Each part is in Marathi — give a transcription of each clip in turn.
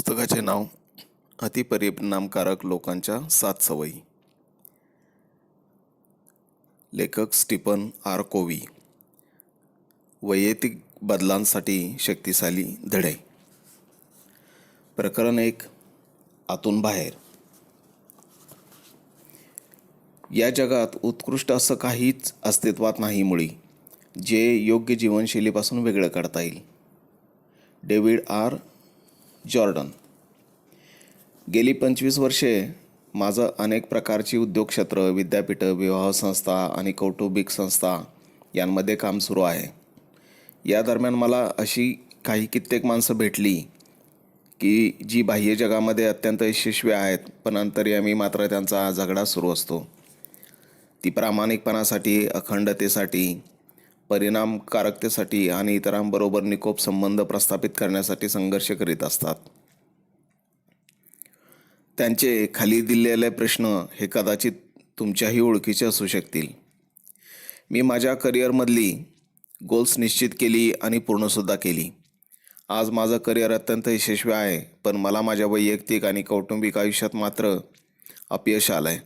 पुस्तकाचे नाव अतिपरिणामकारक लोकांच्या 7 सवयी. लेखक स्टीफन आर कोव्ही. वैयक्तिक बदलांसाठी शक्तिशाली धडे. प्रकरण 1. आतून बाहेर. या जगात उत्कृष्ट असं काहीच अस्तित्वात नाही मुळी, जे योग्य जीवनशैलीपासून वेगळं काढता येईल. David R Jordan. गेली 25 वर्षे माझं अनेक प्रकारची उद्योगक्षेत्र, विद्यापीठं, विवाह संस्था आणि कौटुंबिक संस्था यांमध्ये काम सुरू आहे. या दरम्यान मला अशी कित्येक माणसं भेटली की जी बाह्य जगामध्ये अत्यंत यशस्वी आहेत, पण अंतर्यामी मात्र त्यांचा झगडा सुरू असतो. ती प्रामाणिकपणासाठी, अखंडतेसाठी, परिणामकारकतेसाठी आणि इतरांबरोबर निकोप संबंध प्रस्थापित करण्यासाठी संघर्ष करीत असतात. त्यांचे खाली दिलेले प्रश्न हे कदाचित तुमच्याही ओळखीचे असू शकतील. मी माझ्या करिअरमधली गोल्स निश्चित केली आणि पूर्णसुद्धा केली. आज माझं करिअर अत्यंत यशस्वी आहे, पण मला माझ्या वैयक्तिक आणि कौटुंबिक आयुष्यात मात्र अपयश आलं आहे.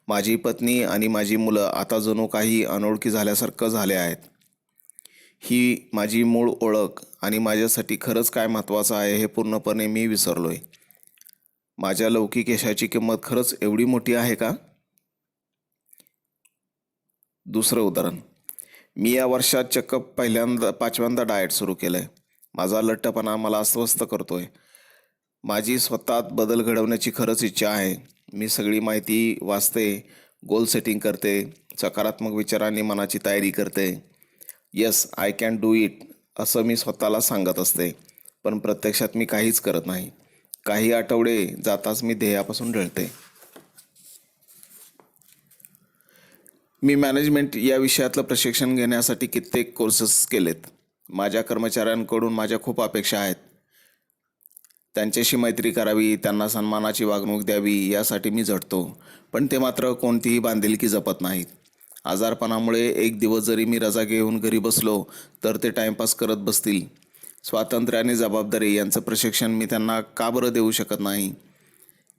माझी पत्नी आणि माझी मुलं आता जणू काही अनोळखी झाल्यासारखं झाले आहेत. ही माझी मूळ ओळख आणि माझ्यासाठी खरंच काय महत्त्वाचं आहे हे पूर्णपणे मी विसरलो आहे. माझ्या लौकिक यशाची किंमत खरंच एवढी मोठी आहे का? दुसरं उदाहरण. मी या वर्षात चक्क 5व्यांदा डाएट सुरू केलं आहे. माझा लठ्ठपणा मला अस्वस्थ करतोय. माझी स्वतःत बदल घडवण्याची खरंच इच्छा आहे. मी सगळी माहिती वाचते, गोल सेटिंग करते, सकारात्मक विचारांनी मनाची तयारी करते. Yes, I can do it असं मी स्वतःला सांगत असते, पण प्रत्यक्षात मी काहीच करत नाही. काही आठवडे जाताच मी ध्येयापासून ढळते. मी मॅनेजमेंट या विषयातलं प्रशिक्षण घेण्यासाठी कित्येक कोर्सेस केलेत. माझ्या कर्मचाऱ्यांकडून माझ्या खूप अपेक्षा आहेत. त्यांच्याशी मैत्री करावी, त्यांना सन्मानाची वागणूक द्यावी यासाठी मी झटतो, पण ते मात्र कोणतीही बांधिलकी जपत नाहीत. आजारपणामुळे एक दिवस जरी मी रजा घेऊन घरी बसलो तर ते टाईमपास करत बसतील. स्वातंत्र्य आणि जबाबदारी यांचं प्रशिक्षण मी त्यांना का बरं देऊ शकत नाही?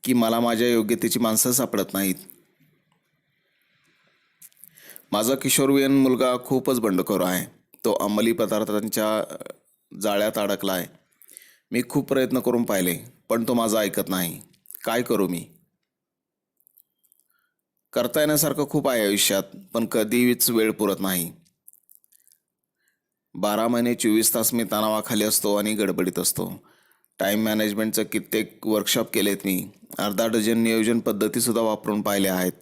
की मला माझ्या योग्यतेची माणसं सापडत नाहीत? माझा किशोरवयीन मुलगा खूपच बंडखोर आहे. तो अंमली पदार्थांच्या जाळ्यात अडकला आहे. मी खूप प्रयत्न करून पाहिले, पण तो माझा ऐकत नाही. काय करू मी? करता येण्यासारखं खूप आहे आयुष्यात, पण कधीच वेळ पुरत नाही. 12 महिने 24 तास मी तणावाखाली असतो आणि गडबडीत असतो. टाईम मॅनेजमेंटचं कित्येक वर्कशॉप केलेत मी. अर्धा डझन नियोजन पद्धतीसुद्धा वापरून पाहिल्या आहेत.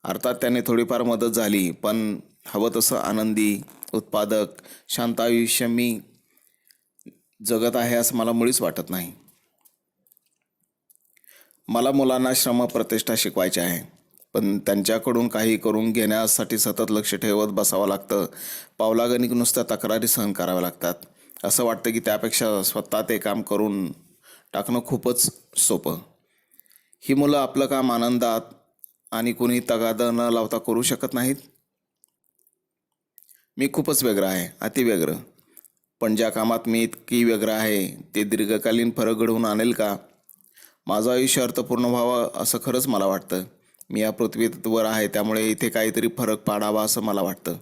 अर्थात त्याने थोडीफार मदत झाली, पण हवं तसं आनंदी, उत्पादक, शांत आयुष्य मी जगत आहे असं मला मुळीच वाटत नाही. मला मुलांना श्रम प्रतिष्ठा शिकवायची आहे, पण त्यांच्याकडून काही करून घेण्यासाठी सतत लक्ष ठेवत बसावं लागतं. पावलागणिक नुसत्या तक्रारी सहन कराव्या लागतात. असं वाटतं की त्यापेक्षा स्वतः ते काम करून टाकणं खूपच सोपं. ही मुलं आपलं काम आनंदात आणि कुणी तगादा न लावता करू शकत नाहीत. मी खूपच व्यग्र आहे, अतिव्यग्र. पण ज्या कामात मी इतकी व्यग्र आहे ते दीर्घकालीन फरक घडवून आणेल का? माझं आयुष्य अर्थपूर्ण व्हावं असं खरंच मला वाटतं. मी या पृथ्वीवर आहे त्यामुळे इथे काहीतरी फरक पाडावा असं मला वाटतं.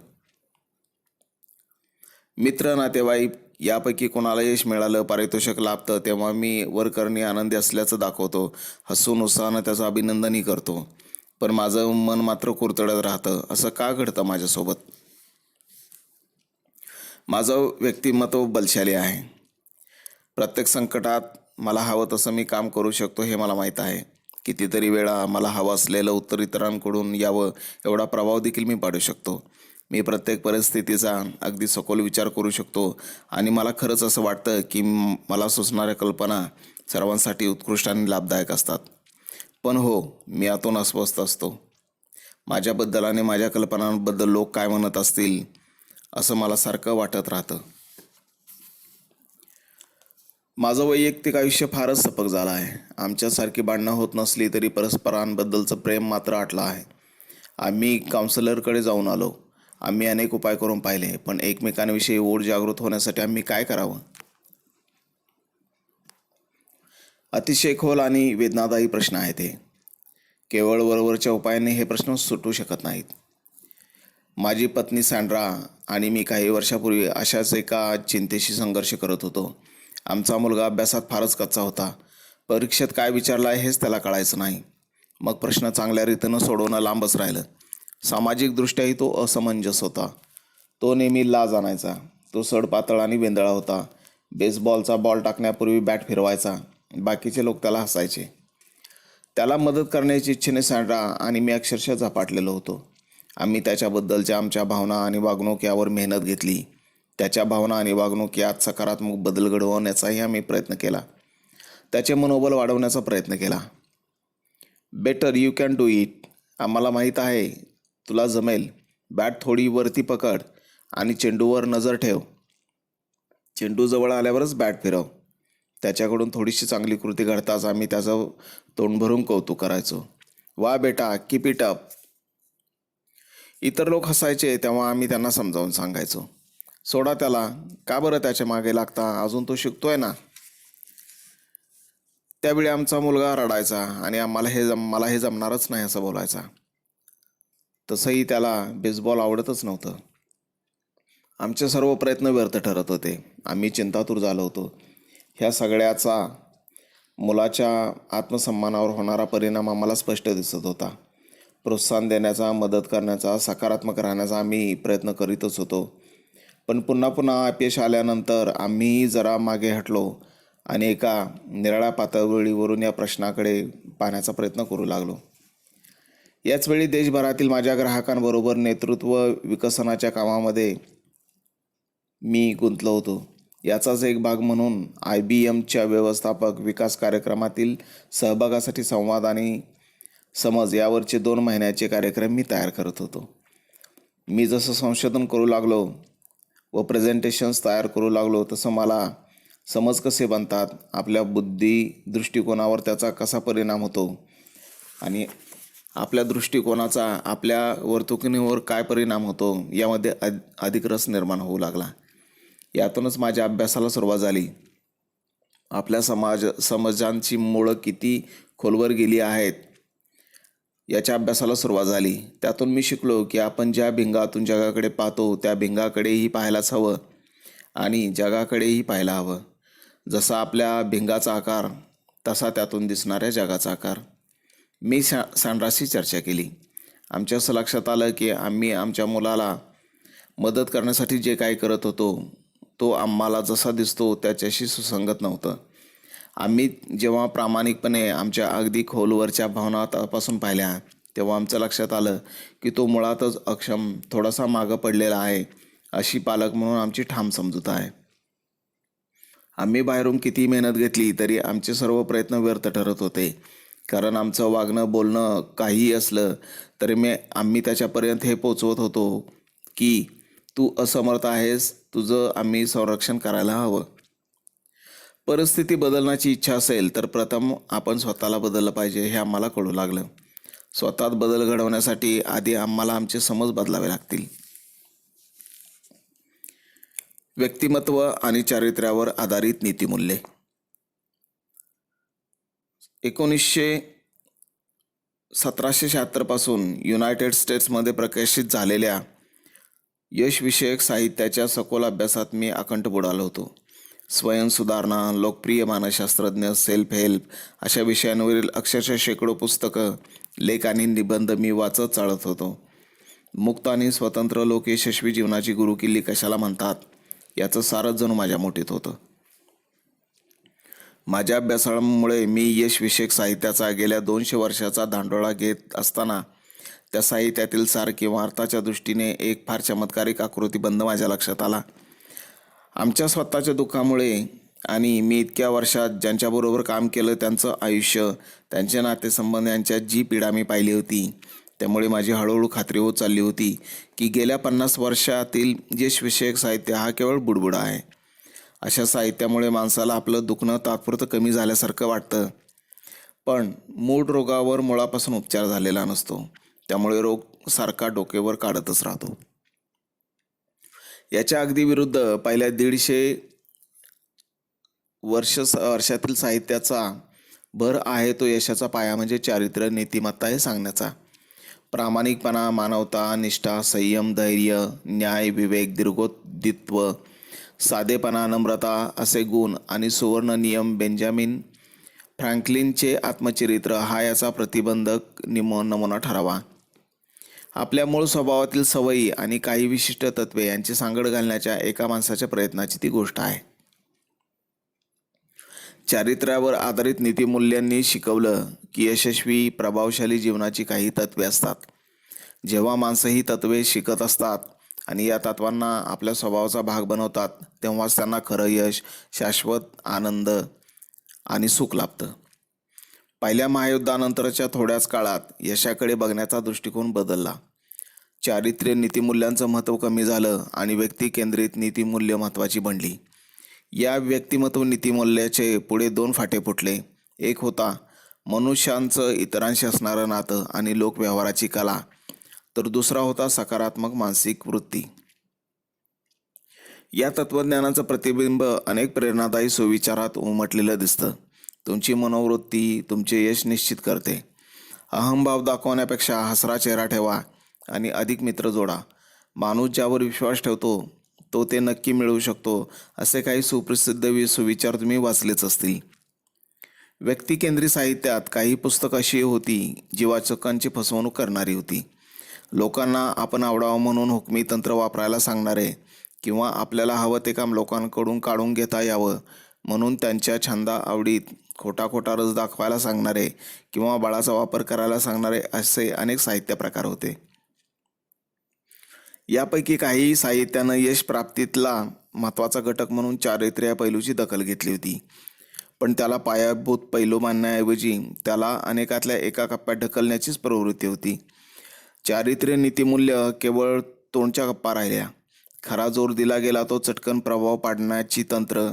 मित्र, नातेवाईक यापैकी कोणाला यश मिळालं, पारितोषिक लाभतं तेव्हा मी वरकरणी आनंदी असल्याचं दाखवतो. हसून उत्साहानं त्याचं अभिनंदनही करतो. पण माझं मन मात्र कुरतडत राहतं. असं का घडतं माझ्यासोबत? माझं व्यक्तिमत्व बलशाली आहे. प्रत्येक संकटात मला हवं तसं मी काम करू शकतो हे मला माहीत आहे. कितीतरी वेळा मला हवं असलेलं उत्तर इतरांकडून यावं एवढा प्रभाव देखील मी पाडू शकतो. मी प्रत्येक परिस्थितीचा अगदी सखोल विचार करू शकतो आणि मला खरंच असं वाटतं की मला सुचणाऱ्या कल्पना सर्वांसाठी उत्कृष्ट आणि लाभदायक असतात. पण हो, मी आतून अस्वस्थ असतो. माझ्याबद्दल आणि माझ्या कल्पनांबद्दल लोक काय म्हणत असतील असं मला सारखं वाटत राहतं. माझं वैयक्तिक आयुष्य फारच सपक झालं आहे. आमच्यासारखी भांडणं होत नसली तरी परस्परांबद्दलचं प्रेम मात्र आटलं आहे. आम्ही काउन्सिलरकडे जाऊन आलो. आम्ही अनेक उपाय करून पाहिले, पण एकमेकांविषयी ओढ जागृत होण्यासाठी आम्ही काय करावं? अतिशय खोल आणि वेदनादायी प्रश्न आहेत हे. केवळ वरवरच्या उपायाने हे प्रश्न सुटू शकत नाहीत. माझी पत्नी सँड्रा आणि मी काही वर्षापूर्वी अशाच एका चिंतेशी संघर्ष करत होतो. आमचा मुलगा अभ्यासात फारच कच्चा होता. परीक्षेत काय विचारलं आहे हेच त्याला कळायचं नाही. मग प्रश्न चांगल्या रीतीनं सोडवणं लांबच राहिलं. सामाजिकदृष्ट्याही तो असमंजस होता. तो नेहमी लाज आणायचा. तो सडपातळ आणि वेंदळा होता. बेसबॉलचा बॉल टाकण्यापूर्वी बॅट फिरवायचा. बाकीचे लोक त्याला हसायचे. त्याला मदत करण्याची इच्छेने सँड्रा आणि मी अक्षरशः झपाटलेलो होतो. आम्ही त्याच्याबद्दलच्या आमच्या भावना आणि वागणूक यावर मेहनत घेतली. त्याच्या भावना आणि वागणूक यात सकारात्मक बदल घडवण्याचाही आम्ही प्रयत्न केला. त्याचे मनोबल वाढवण्याचा प्रयत्न केला. Better you can do it. आम्हाला माहीत आहे तुला जमेल. बॅट थोडी वरती पकड आणि चेंडूवर नजर ठेव. चेंडू जवळ आल्यावरच बॅट फिरव. त्याच्याकडून थोडीशी चांगली कृती घडताच आम्ही त्याचं तोंड भरून कौतुक करायचो. वा बेटा, कीप इट अप. इतर लोक हसायचे तेव्हा आम्ही त्यांना समजावून सांगायचो, सोडा त्याला, का बरं त्याच्या मागे लागता, अजून तो शिकतोय ना. त्यावेळी आमचा मुलगा रडायचा आणि मला हे जमणारच नाही असं बोलायचा. तसंही त्याला बेसबॉल आवडतच नव्हतं. आमचे सर्व प्रयत्न व्यर्थ ठरत होते. आम्ही चिंतातूर झालो होतो. ह्या सगळ्याचा मुलाच्या आत्मसन्मानावर होणारा परिणाम आम्हाला स्पष्ट दिसत होता. प्रोत्साहन देण्याचा, मदत करण्याचा, सकारात्मक राहण्याचा आम्ही प्रयत्न करीतच होतो. पण पुन्हा पुन्हा अपयश आल्यानंतर आम्हीही जरा मागे हटलो आणि एका निराळ्या पातळीवरून या प्रश्नाकडे पाहण्याचा प्रयत्न करू लागलो. याचवेळी देशभरातील माझ्या ग्राहकांबरोबर नेतृत्व विकसनाच्या कामामध्ये मी गुंतलो होतो. याचाच एक भाग म्हणून IBMच्या व्यवस्थापक विकास कार्यक्रमातील सहभागासाठी संवाद आणि समज यावरचे 2 महिन्याचे कार्यक्रम मी तयार करत होतो. मी जसं संशोधन करू लागलो व प्रेझेंटेशन्स तयार करू लागलो तसं मला समज कसे बनतात, आपल्या बुद्धी दृष्टिकोनावर त्याचा कसा परिणाम होतो आणि आपल्या दृष्टिकोनाचा आपल्या वर्तणुकीवर काय परिणाम होतो यामध्ये अधिक रस निर्माण होऊ लागला. यातूनच माझ्या अभ्यासाला सुरुवात झाली. आपल्या समजांची मुळं किती खोलवर गेली आहेत याच्या अभ्यासाला सुरुवात झाली. त्यातून मी शिकलो की आपण ज्या भिंगातून जगाकडे पाहतो त्या भिंगाकडेही पाहायलाच हवं आणि जगाकडेही पाहायला हवं. जसा आपल्या भिंगाचा आकार तसा त्यातून दिसणाऱ्या जगाचा आकार. मी सँड्राशी चर्चा केली. आमच्या असं लक्षात आलं की आम्ही आमच्या मुलाला मदत करण्यासाठी जे काही करत होतो तो आम्हाला जसा दिसतो त्याच्याशी सुसंगत नव्हतं. आम्ही जेव्हा प्रामाणिकपणे आमच्या अगदी खोलवरच्या भावना तपासून पाहिल्या तेव्हा आमचं लक्षात आलं की तो मुळातच अक्षम, थोडासा मागं पडलेला आहे, अशी पालक म्हणून आमची ठाम समजूत आहे. आम्ही बाहेरून किती मेहनत घेतली तरी आमचे सर्व प्रयत्न व्यर्थ ठरत होते. कारण आमचं वागणं, बोलणं काहीही असलं तरी आम्ही त्याच्यापर्यंत हे पोचवत होतो की तू असमर्थ आहेस, तुझं आम्ही संरक्षण करायला हवं. परिस्थिती बदलण्याची इच्छा असेल तर प्रथम आपण स्वतःला बदललं पाहिजे हे आम्हाला कळू लागलं. स्वतःत बदल घडवण्यासाठी आधी आम्हाला आमचे समज बदलावे लागतील. व्यक्तिमत्व आणि चारित्र्यावर आधारित नीतिमूल्ये. 1776 पासून युनायटेड स्टेट्समध्ये प्रकाशित झालेल्या यशविषयक साहित्याच्या सखोल अभ्यासात मी अकंठ बुडालो होतो. स्वयंसुधारणा, लोकप्रिय मानसशास्त्रज्ञ, सेल्फ हेल्प अशा विषयांवरील अक्षरशः शेकडो पुस्तकं, लेख आणि निबंध मी वाचत चालत होतो. मुक्त आणि स्वतंत्र लोक यशस्वी जीवनाची गुरुकिल्ली कशाला म्हणतात याचं सारच जणू माझ्या मुठीत होतं. माझ्या अभ्यासामुळे मी यशविषयक साहित्याचा गेल्या 200 वर्षाचा धांडोळा घेत असताना त्या साहित्यातील सार किंवा अर्थाच्या दृष्टीने एक फार चमत्कारिक आकृतीबंध माझ्या लक्षात आला. आमच्या स्वतःच्या दुःखामुळे आणि मी इतक्या वर्षात ज्यांच्याबरोबर काम केलं त्यांचं आयुष्य, त्यांचे नातेसंबंध यांच्यात जी पीडा मी पाहिली होती त्यामुळे माझी हळूहळू खात्री होत चालली होती की गेल्या 50 वर्षातील यशविषयक साहित्य हा केवळ बुडबुडा आहे. अशा साहित्यामुळे माणसाला आपलं दुखणं तात्पुरतं कमी झाल्यासारखं वाटतं, पण मूळ रोगावर मुळापासून उपचार झालेला नसतो. त्यामुळे रोग सारखा डोकेवर काढतच राहतो. याच्या अगदी विरुद्ध पहिल्या 150 वर्षातील साहित्याचा भर आहे तो यशाचा पाया म्हणजे चारित्र्य, नीतिमत्ता हे सांगण्याचा. प्रामाणिकपणा, मानवता, निष्ठा, संयम, धैर्य, न्याय, विवेक, दीर्घोदित्व, साधेपणा, नम्रता असे गुण आणि सुवर्ण नियम बेंजामिन फ्रँकलिनचे आत्मचरित्र हा याचा प्रतिबंधक नमुना ठरावा. आपल्या मूळ स्वभावातील सवयी आणि काही विशिष्ट तत्वे यांची सांगड घालण्याच्या एका माणसाच्या प्रयत्नाची ती गोष्ट आहे. चारित्र्यावर आधारित नीतिमूल्यांनी शिकवलं की यशस्वी प्रभावशाली जीवनाची काही तत्वे असतात. जेव्हा माणसं ही तत्वे शिकत असतात आणि या तत्वांना आपल्या स्वभावाचा भाग बनवतात तेव्हाच त्यांना खरं यश, शाश्वत आनंद आणि सुख लाभतं. पहिल्या महायुद्धानंतरच्या थोड्याच काळात यशाकडे बघण्याचा दृष्टिकोन बदलला. चारित्र्य नीतिमूल्यांचं महत्त्व कमी झालं आणि व्यक्तिकेंद्रित नीतिमूल्य महत्त्वाची बनली. या व्यक्तिमत्व नीतिमूल्याचे पुढे दोन फाटे फुटले. एक होता मनुष्यांचं इतरांशी असणारं नातं आणि लोकव्यवहाराची कला, तर दुसरा होता सकारात्मक मानसिक वृत्ती. या तत्त्वज्ञानाचं प्रतिबिंब अनेक प्रेरणादायी सुविचारात उमटलेलं दिसतं. तुमची मनोवृत्ती तुमचे यश निश्चित करते. अहंभाव दाखवण्यापेक्षा हसरा चेहरा ठेवा आणि अधिक मित्र जोडा. माणूस ज्यावर विश्वास ठेवतो तो ते नक्की मिळवू शकतो, असे काही सुप्रसिद्ध सुविचार तुम्ही वाचलेच असतील. व्यक्तिकेंद्री साहित्यात काही पुस्तकं अशी होती जी वाचकांची फसवणूक करणारी होती. लोकांना आपण आवडावं म्हणून हुकमी तंत्र वापरायला सांगणारे किंवा आपल्याला हवं ते काम लोकांकडून काढून घेता यावं म्हणून त्यांच्या छंदा आवडीत खोटा रस दाखवायला सांगणारे किंवा बळाचा वापर करायला सांगणारे असे अनेक साहित्य प्रकार होते. यापैकी काही साहित्यानं यश प्राप्तीतला महत्त्वाचा घटक म्हणून चारित्र्य या पैलूची दखल घेतली होती, पण त्याला पायाभूत पैलू मानण्याऐवजी त्याला अनेकातल्या एका कप्प्यात ढकलण्याचीच प्रवृत्ती होती. चारित्र्य नीतिमूल्य केवळ तोंडच्या गप्पा राहिल्या. खरा जोर दिला गेला तो चटकन प्रभाव पाडण्याची तंत्र,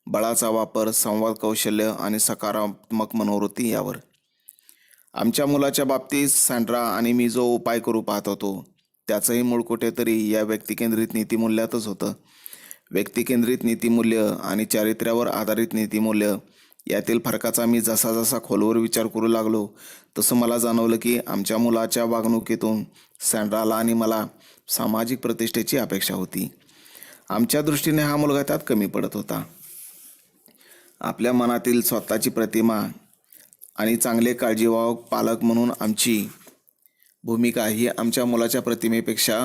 बळाचा वापर, संवाद कौशल्य आणि सकारात्मक मनोवृत्ती यावर. आमच्या मुलाच्या बाबतीत सँड्रा आणि मी जो उपाय करू पाहत होतो त्याचंही मूळ कुठेतरी या व्यक्तिकेंद्रित नीतिमूल्यातच होतं. व्यक्तिकेंद्रित नीतिमूल्य आणि चारित्र्यावर आधारित नीतिमूल्य यातील फरकाचा मी जसा जसा खोलवर विचार करू लागलो तसं मला जाणवलं की आमच्या मुलाच्या वागणुकीतून सँड्राला आणि मला सामाजिक प्रतिष्ठेची अपेक्षा होती. आमच्या दृष्टीने हा मुलगा त्यात कमी पडत होता. आपल्या मनातील स्वतःची प्रतिमा आणि चांगले काळजीवाहक पालक म्हणून आमची भूमिका ही आमच्या मुलाच्या प्रतिमेपेक्षा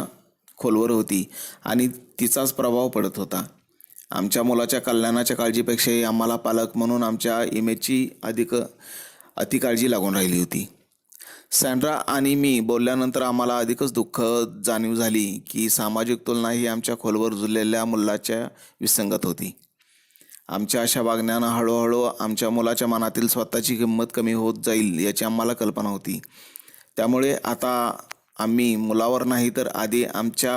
खोलवर होती आणि तिचाच प्रभाव पडत होता. आमच्या मुलाच्या कल्याणाच्या काळजीपेक्षाही आम्हाला पालक म्हणून आमच्या इमेजची अति काळजी लागून राहिली होती. सँड्रा आणि मी बोलल्यानंतर आम्हाला अधिकच दुःख जाणीव झाली की सामाजिक तुलना ही आमच्या खोलवर रुजलेल्या मुलाच्या विसंगत होती. आमच्या अशा वागण्यानं हळूहळू आमच्या मुलाच्या मनातील स्वतःची किंमत कमी होत जाईल याची आम्हाला कल्पना होती. त्यामुळे आता आम्ही मुलावर नाही तर आधी आमच्या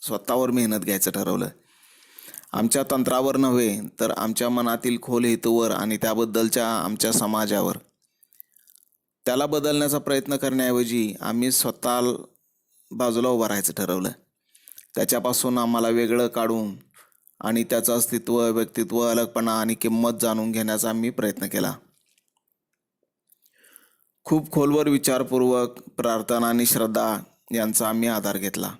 स्वतःवर मेहनत घ्यायचं ठरवलं. आमच्या तंत्रावर नव्हे तर आमच्या मनातील खोल हेतूवर आणि त्याबद्दलच्या आमच्या समाजावर. त्याला बदलण्याचा प्रयत्न करण्याऐवजी आम्ही स्वतः बाजूला उभं राहायचं ठरवलं. त्याच्यापासून आम्हाला वेगळं काढून आणि त्याचं अस्तित्व, व्यक्तित्व, अलगपणा आणि किंमत जाणून घेण्याचा आम्ही प्रयत्न केला. खूप खोलवर विचारपूर्वक प्रार्थना आणि श्रद्धा यांचा आम्ही आधार घेतला.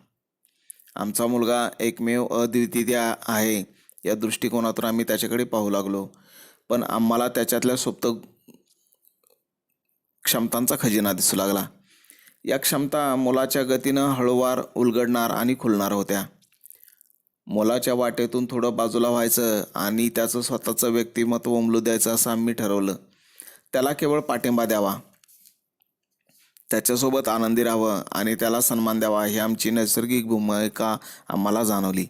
आमचा मुलगा एकमेव अद्वितीय आहे या दृष्टिकोनातून आम्ही त्याच्याकडे पाहू लागलो, पण आम्हाला त्याच्यातल्या सुप्त क्षमतांचा खजिना दिसू लागला. या क्षमता मुलाच्या गतीनं हळूवार उलगडणार आणि खुलणार होत्या. मुलाच्या वाटेतून थोडं बाजूला व्हायचं आणि त्याचं स्वतःचं व्यक्तिमत्व उमलू द्यायचं असं आम्ही ठरवलं. त्याला केवळ पाठिंबा द्यावा, त्याच्यासोबत आनंदी राहावं आणि त्याला सन्मान द्यावा ही आमची नैसर्गिक भूमिका आम्हाला जाणवली.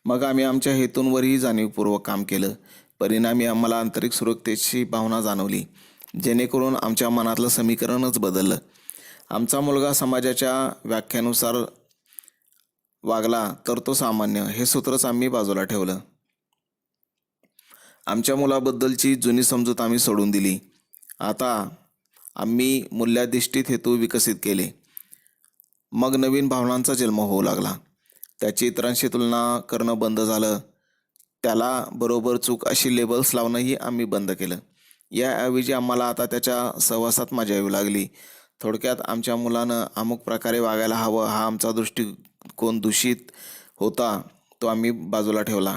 मग आम्ही आमच्या हेतूंवरही जाणीवपूर्वक काम केलं. परिणामी आम्हाला आंतरिक सुरक्षेची भावना जाणवली, जेणेकरून आमच्या मनातलं समीकरणच बदललं. आमचा मुलगा समाजाच्या व्याख्येनुसार वागला तर तो सामान्य हे सूत्रच आम्ही बाजूला ठेवलं. आमच्या मुलाबद्दलची जुनी समजूत आम्ही सोडून दिली. आता आम्ही मूल्याधिष्ठित हेतू विकसित केले. मग नवीन भावनांचा जन्म होऊ लागला. त्याची इतरांशी तुलना करणं बंद झालं. त्याला बरोबर चूक अशी लेबल्स लावणंही आम्ही बंद केलं. याऐवजी आम्हाला आता त्याच्या सहवासात मजा येऊ लागली. थोडक्यात आमच्या मुलानं अमुक प्रकारे वागायला हवं हा आमचा दृष्टिकोन दूषित होता, तो आम्ही बाजूला ठेवला.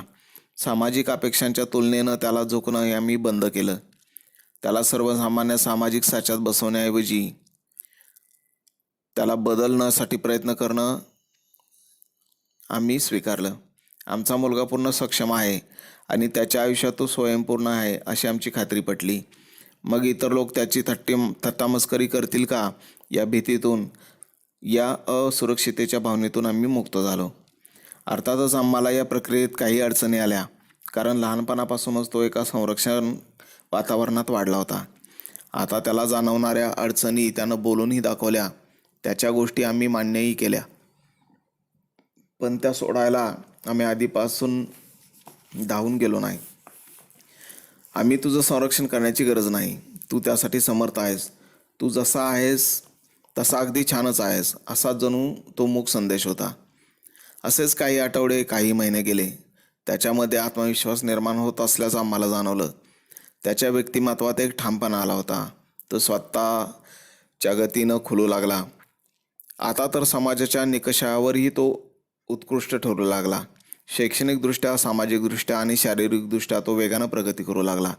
सामाजिक अपेक्षांच्या तुलनेनं त्याला झोकणं हे आम्ही बंद केलं. त्याला सर्वसामान्य सामाजिक साच्यात बसवण्याऐवजी त्याला बदलण्यासाठी प्रयत्न करणं आम्ही स्वीकारलं. आमचा मुलगा पूर्ण सक्षम आहे आणि त्याच्या आयुष्यात तो स्वयंपूर्ण आहे अशी आमची खात्री पटली. मग इतर लोक त्याची थट्टामस्करी करतील का या भीतीतून, या असुरक्षितेच्या भावनेतून आम्ही मुक्त झालो. अर्थातच आम्हाला या प्रक्रियेत काही अडचणी आल्या, कारण लहानपणापासूनच तो एका संरक्षण वातावरणात वाढला होता. आता त्याला जाणवणाऱ्या अडचणी त्यानं बोलूनही दाखवल्या, त्याच्या गोष्टी आम्ही मान्यही केल्या. पण त्या सोडायला आम्ही आधीपासून धावून गेलो नाही. आम्ही तुझं संरक्षण करण्याची गरज नाही, तू त्यासाठी समर्थ आहेस, तू जसा आहेस तसा अगदी छानच आहेस, असा जणू तो मूक संदेश होता. असेच काही आठवडे, काही महिने गेले. त्याच्यामध्ये आत्मविश्वास निर्माण होत असल्याचं आम्हाला जाणवलं. त्याच्या व्यक्तिमत्वात एक ठामपणा आला होता. तो स्वतःच्या गतीनं खुलू लागला. आता तर समाजाच्या निकषावरही तो उत्कृष्ट ठरू लागला. शैक्षणिकदृष्ट्या, सामाजिकदृष्ट्या आणि शारीरिकदृष्ट्या तो वेगानं प्रगती करू लागला.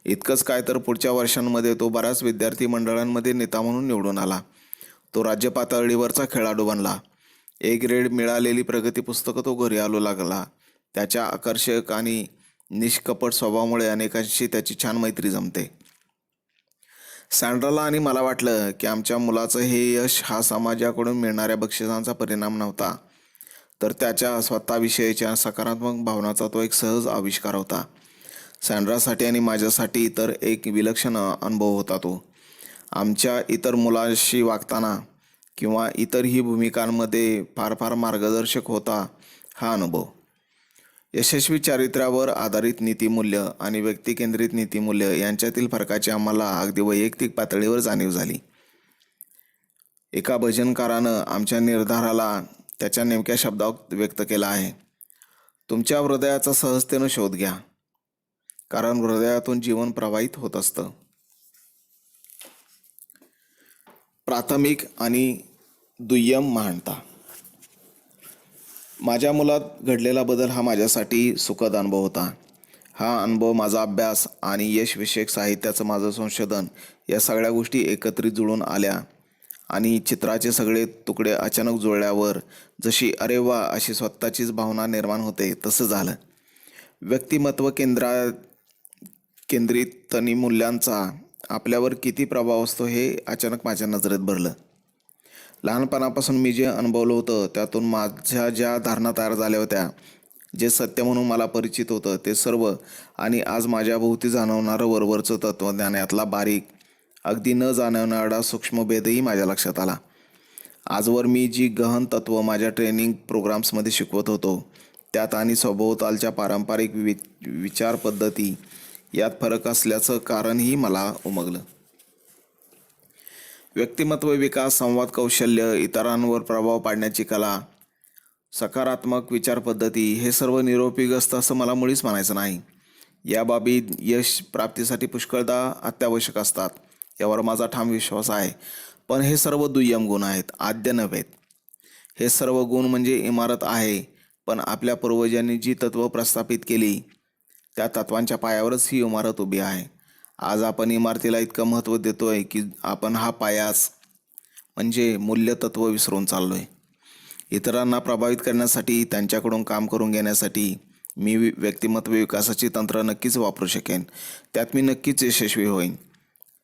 इतकंच काय तर पुढच्या वर्षांमध्ये तो बऱ्याच विद्यार्थी मंडळांमध्ये नेता म्हणून निवडून आला. तो राज्य पातळीवरचा खेळाडू बनला. ए ग्रेड मिळालेली प्रगती पुस्तकं तो घरी आणू लागला. त्याच्या आकर्षक आणि निष्कपट स्वभावामुळे अनेकांशी त्याची छान मैत्री जमते. सँड्राला आणि मला वाटलं की आमच्या मुलाचं हे यश हा समाजाकडून मिळणाऱ्या बक्षिसांचा परिणाम नव्हता, तर त्याच्या स्वतःविषयीच्या सकारात्मक भावनाचा तो एक सहज आविष्कार होता. सँड्रासाठी आणि माझ्यासाठी तर एक विलक्षण अनुभव होता तो. आमच्या इतर मुलांशी वागताना किंवा इतरही भूमिकांमध्ये फार फार मार्गदर्शक होता हा अनुभव. यशस्वी चारित्र्यावर आधारित नीतिमूल्य आणि व्यक्तिकेंद्रित नीतिमूल्य यांच्यातील फरकाची आम्हाला अगदी वैयक्तिक पातळीवर जाणीव झाली. एका भजनकारानं आमच्या निर्धाराला त्याच्या नेमक्या शब्दात व्यक्त केला आहे, तुमच्या हृदयाचा सहजतेनं शोध घ्या, कारण हृदयातून जीवन प्रवाहित होत असतं. प्राथमिक आणि दुय्यम महानता. माझ्या मुलात घडलेला बदल हा माझ्यासाठी सुखद अनुभव होता. हा अनुभव माझा अभ्यास आणि यशविषयक साहित्याचं माझं संशोधन या सगळ्या गोष्टी एकत्रित जुळून आल्या आणि चित्राचे सगळे तुकडे अचानक जुळल्यावर जशी अरे वा अशी स्वतःचीच भावना निर्माण होते तसं झालं. व्यक्तिमत्व केंद्रित मूल्यांचा आपल्यावर किती प्रभाव असतो हे अचानक माझ्या नजरेत भरलं. लहानपणापासून मी जे अनुभवलं होतं त्यातून माझ्या ज्या धारणा तयार झाल्या होत्या, जे सत्य म्हणून मला परिचित होतं ते सर्व, आणि आज माझ्याभोवती जाणवणारं वरवरचं तत्त्वज्ञान यातला बारीक, अगदी न जाणवणारा सूक्ष्म भेदही माझ्या लक्षात आला. आजवर मी जी गहन तत्त्व माझ्या ट्रेनिंग प्रोग्राम्समध्ये शिकवत होतो त्यात आणि सभोवतालच्या पारंपरिक विचार पद्धती यात फरक असल्याचं कारणही मला उमगलं. व्यक्तिमत्व विकास, संवाद कौशल्य, इतरांवर प्रभाव पाडण्याची कला, सकारात्मक विचार पद्धती हे सर्व निरुपयोगी असतं असं मला मुळीच म्हणायचं नाही. या बाबी यश प्राप्तीसाठी पुष्कळदा अत्यावश्यक असतात यावर माझा ठाम विश्वास आहे. पण हे सर्व दुय्यम गुण आहेत, आद्य नव्हेत. हे सर्व गुण म्हणजे इमारत आहे, पण आपल्या पूर्वजांनी जी तत्त्व प्रस्थापित केली त्या तत्वांच्या पायावरच ही इमारत उभी आहे. आज आपण इमारतीला इतकं महत्त्व देतोय की आपण हा पायाच म्हणजे मूल्यतत्व विसरून चाललोय. इतरांना प्रभावित करण्यासाठी, त्यांच्याकडून काम करून घेण्यासाठी मी व्यक्तिमत्व विकासाची तंत्र नक्कीच वापरू शकेन. त्यात मी नक्कीच यशस्वी होईन.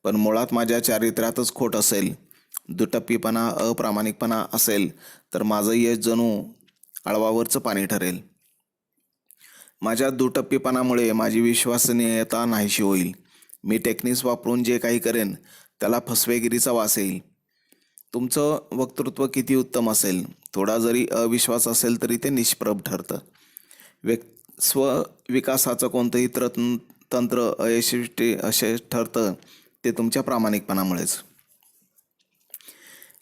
पण मुळात माझ्या चारित्र्यातच खोट असेल, दुटप्पीपणा, अप्रामाणिकपणा असेल तर माझं यश जणू आळवावरचं पाणी ठरेल. माझ्या दुटप्पीपणामुळे माझी विश्वसनीयता नाहीशी होईल. मी टेक्निक्स वापरून जे काही करेन त्याला फसवेगिरीचा वास येईल. तुमचं वक्तृत्व किती उत्तम असेल, थोडा जरी अविश्वास असेल तरी ते निष्प्रभ ठरतं. स्वविकासाचं कोणतंही तंत्र अयशस्वी ठरतं ते तुमच्या प्रामाणिकपणामुळेच.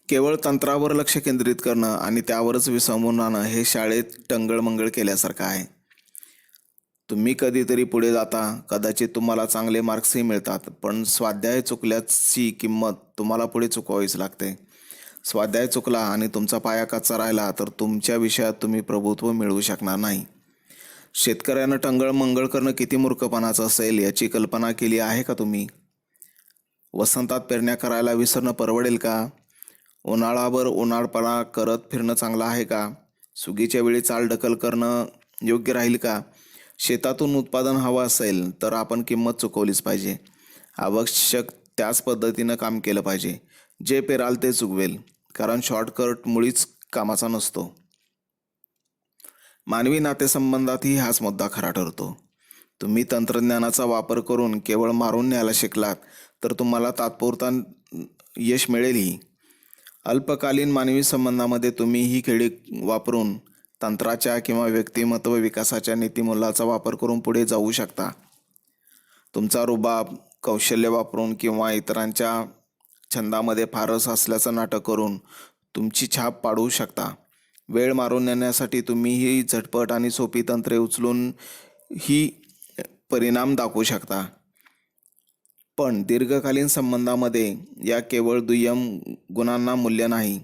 केवळ तंत्रावर लक्ष केंद्रित करणं आणि त्यावरच विसंबून राहणं हे शाळेत टंगळमंगळ केल्यासारखं आहे. तुम्ही कधीतरी पुढे जाता, कदाचित तुम्हाला चांगले मार्क्सही मिळतात, पण स्वाध्याय चुकल्याची किंमत तुम्हाला पुढे चुकवावीच लागते. स्वाध्याय चुकला आणि तुमचा पाया कच्चा राहिला तर तुमच्या विषयात तुम्ही प्रभुत्व मिळवू शकणार नाही. शेतकऱ्यानं टंगळ-मंगळ करणं किती मूर्खपणाचं असेल याची कल्पना केली आहे का तुम्ही? वसंतात पेरण्या करायला विसरणं परवडेल का? उन्हाळाभर उन्हाळपणा करत फिरणं चांगलं आहे का? सुगीच्या वेळी चालढकल करणं योग्य राहील का? शेतातून उत्पादन हवं असेल तर आपण किंमत चुकवलीच पाहिजे. आवश्यक त्याच पद्धतीनं काम केलं पाहिजे. जे पेराल ते चुकवेल, कारण शॉर्टकट मुळीच कामाचा नसतो. मानवी नातेसंबंधातही हाच मुद्दा खरा ठरतो. तुम्ही तंत्रज्ञानाचा वापर करून केवळ मारून न्यायला शिकलात तर तुम्हाला तात्पुरता यश मिळेलही. अल्पकालीन मानवी संबंधामध्ये तुम्ही ही खेळी वापरून तंत्राच्या किंवा व्यक्तिमत्व विकासाच्या नीतिमूल्याचा वापर करून पुढे जाऊ शकता. तुमचा रुबाब, कौशल्य वापरून किंवा इतरांच्या छंदामध्ये फारस असल्याचं नाटक करून तुमची छाप पाडू शकता. वेळ मारून नेण्यासाठी तुम्ही ही झटपट आणि सोपी तंत्रे उचलून ही परिणाम दाखवू शकता. पण दीर्घकालीन संबंधामध्ये या केवळ दुय्यम गुणांना मूल्य नाही.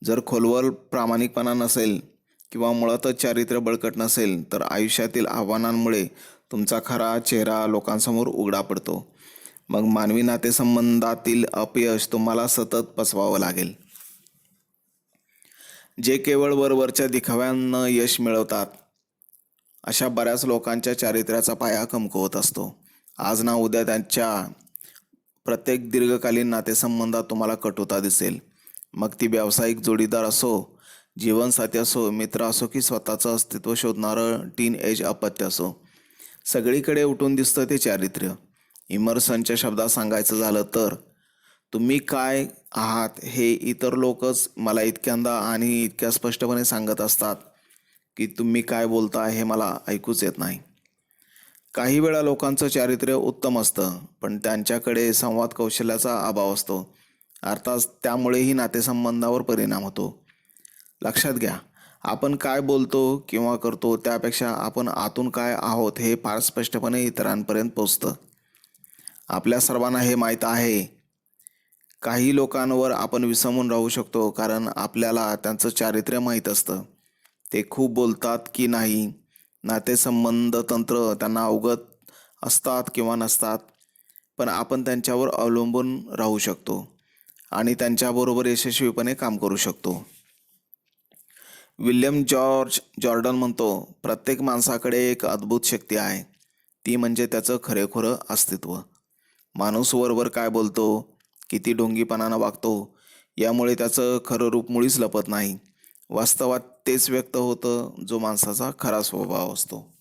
जर खोलवर प्रामाणिकपणा नसेल किंवा मुळातच चारित्र्य बळकट नसेल तर आयुष्यातील आव्हानांमुळे तुमचा खरा चेहरा लोकांसमोर उघडा पडतो. मग मानवी नातेसंबंधातील अपयश तुम्हाला सतत पचवावं लागेल. जे केवळ वरवरच्या दिखाव्यानं यश मिळवतात अशा बऱ्याच लोकांच्या चारित्र्याचा पाया कमकुवत असतो. आज ना उद्या त्यांच्या प्रत्येक दीर्घकालीन नातेसंबंधात तुम्हाला कटुता दिसेल. मग ती व्यावसायिक जोडीदार असो, जीवनसाथी असो, मित्र असो की स्वतःचं अस्तित्व शोधणारं टीन एज अपत्य असो, सगळीकडे उठून दिसतं ते चारित्र्य. इमर्सनच्या शब्दात सांगायचं झालं तर तुम्ही काय आहात हे इतर लोकच मला इतक्यांदा आणि इतक्या स्पष्टपणे सांगत असतात की तुम्ही काय बोलता हे मला ऐकूच येत नाही. काही वेळा लोकांचं चारित्र्य उत्तम असतं पण त्यांच्याकडे संवाद कौशल्याचा अभाव असतो. अर्थात त्यामुळेही नातेसंबंधावर परिणाम होतो. लक्षात घ्या, आपण काय बोलतो किंवा करतो त्यापेक्षा आपण आतून काय आहोत हे फार स्पष्टपणे इतरांपर्यंत पोचतं. आपल्या सर्वांना हे माहीत आहे. काही लोकांवर आपण विसंबून राहू शकतो कारण आपल्याला त्यांचं चारित्र्य माहीत असतं. ते खूप बोलतात की नाही, नातेसंबंध तंत्र त्यांना अवगत असतात किंवा नसतात, पण आपण त्यांच्यावर अवलंबून राहू शकतो आणि त्यांच्याबरोबर यशस्वीपणे काम करू शकतो. विल्यम जॉर्ज जॉर्डन म्हणतो, प्रत्येक माणसाकडे एक अद्भुत शक्ती आहे, ती म्हणजे त्याचं खरेखुरं अस्तित्व. माणूस वरवर काय बोलतो, किती ढोंगीपणानं वागतो यामुळे त्याचं खरं रूप मुळीच लपत नाही. वास्तवात तेच व्यक्त होतं जो माणसाचा खरा स्वभाव असतो.